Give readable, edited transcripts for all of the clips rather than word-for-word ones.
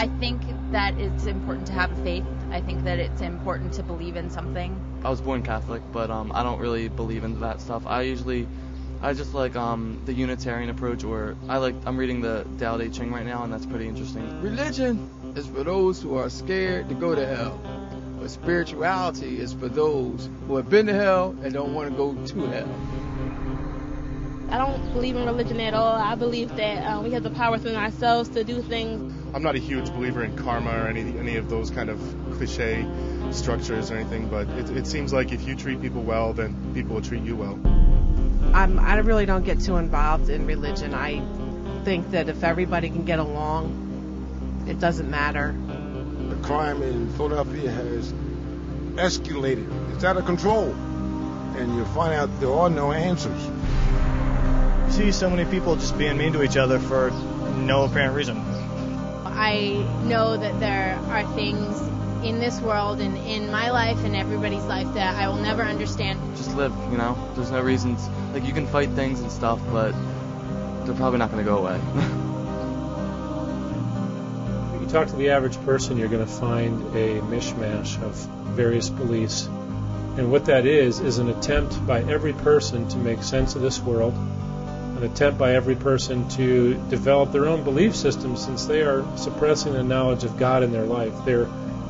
I think that it's important to have a faith. I think that it's important to believe in something. I was born Catholic, but I don't really believe in that stuff. I just like the Unitarian approach, or I'm reading the Tao Te Ching right now, and that's pretty interesting. Religion is for those who are scared to go to hell, but spirituality is for those who have been to hell and don't want to go to hell. I don't believe in religion at all. I believe that we have the power within ourselves to do things. I'm not a huge believer in karma or any of those kind of cliche structures or anything, but it seems like if you treat people well, then people will treat you well. I really don't get too involved in religion. I think that if everybody can get along, it doesn't matter. The crime in Philadelphia has escalated. It's out of control. And you find out there are no answers. You see so many people just being mean to each other for no apparent reason. I know that there are things in this world and in my life and everybody's life that I will never understand. Just live, There's no reasons. Like, you can fight things and stuff, but they're probably not going to go away. If you talk to the average person, you're going to find a mishmash of various beliefs. And what that is an attempt by every person to make sense of this world, an attempt by every person to develop their own belief system, since they are suppressing the knowledge of God in their life. They're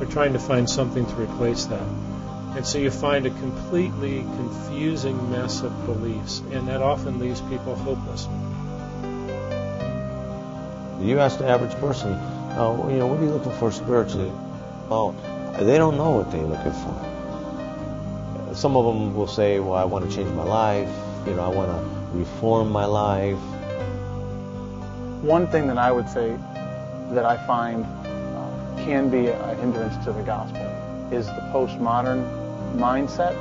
trying to find something to replace that. And so you find a completely confusing mess of beliefs, and that often leaves people hopeless. You ask the average person, what are you looking for spiritually? They don't know what they're looking for. Some of them will say, well, I want to change my life, I want to reform my life. One thing that I would say that I find can be a hindrance to the gospel is the postmodern mindset.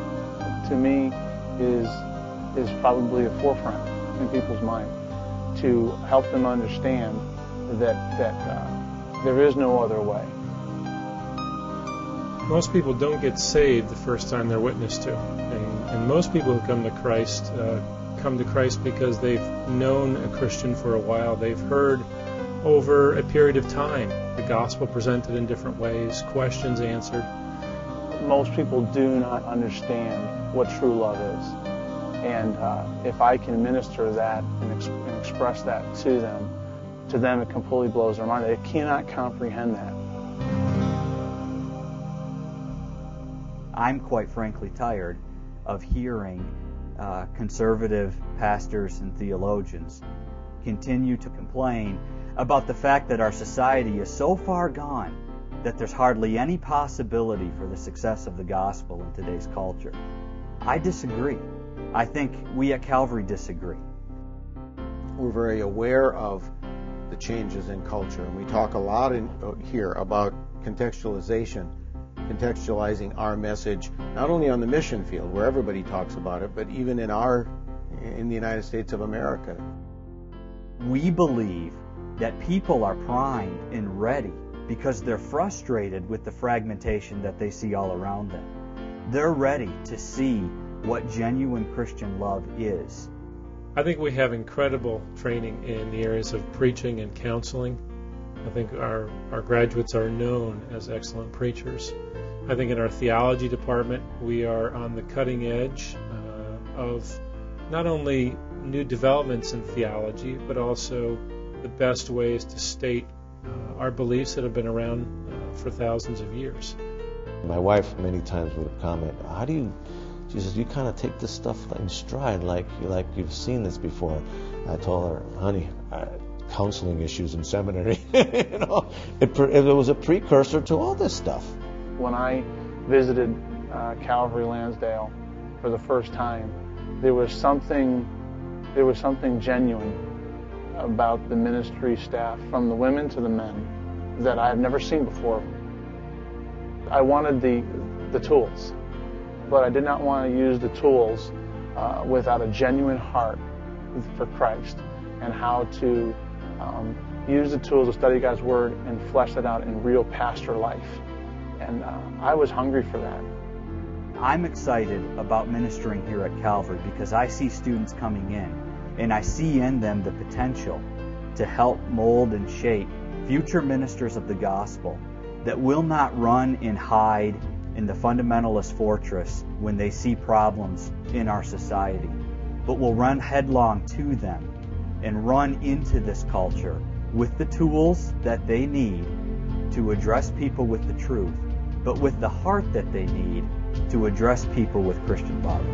To me, is probably a forefront in people's mind to help them understand that there is no other way. Most people don't get saved the first time they're witnessed to, and most people who come to Christ because they've known a Christian for a while. They've heard over a period of time the gospel presented in different ways, questions answered. Most people do not understand what true love is, and if I can minister that and express that to them it completely blows their mind. They cannot comprehend that. I'm quite frankly tired of hearing conservative pastors and theologians continue to complain about the fact that our society is so far gone that there's hardly any possibility for the success of the gospel in today's culture. I disagree. I think we at Calvary disagree. We're very aware of the changes in culture, and we talk a lot here about contextualization, contextualizing our message, not only on the mission field where everybody talks about it, but even in the United States of America. We believe that people are primed and ready because they're frustrated with the fragmentation that they see all around them. They're ready to see what genuine Christian love is. I think we have incredible training in the areas of preaching and counseling. I think our graduates are known as excellent preachers. I think in our theology department we are on the cutting edge of not only new developments in theology, but also the best ways to state our beliefs that have been around for thousands of years. My wife many times would comment, she says, you kind of take this stuff in stride like you've seen this before. I told her, honey, counseling issues in seminary, it was a precursor to all this stuff. When I visited Calvary Lansdale for the first time, there was something genuine about the ministry staff, from the women to the men, that I have never seen before. I wanted the tools, but I did not want to use the tools without a genuine heart for Christ, and how to use the tools to study God's Word and flesh that out in real pastor life. And I was hungry for that. I'm excited about ministering here at Calvary because I see students coming in, and I see in them the potential to help mold and shape future ministers of the gospel that will not run and hide in the fundamentalist fortress when they see problems in our society, but will run headlong to them and run into this culture with the tools that they need to address people with the truth, but with the heart that they need to address people with Christian love.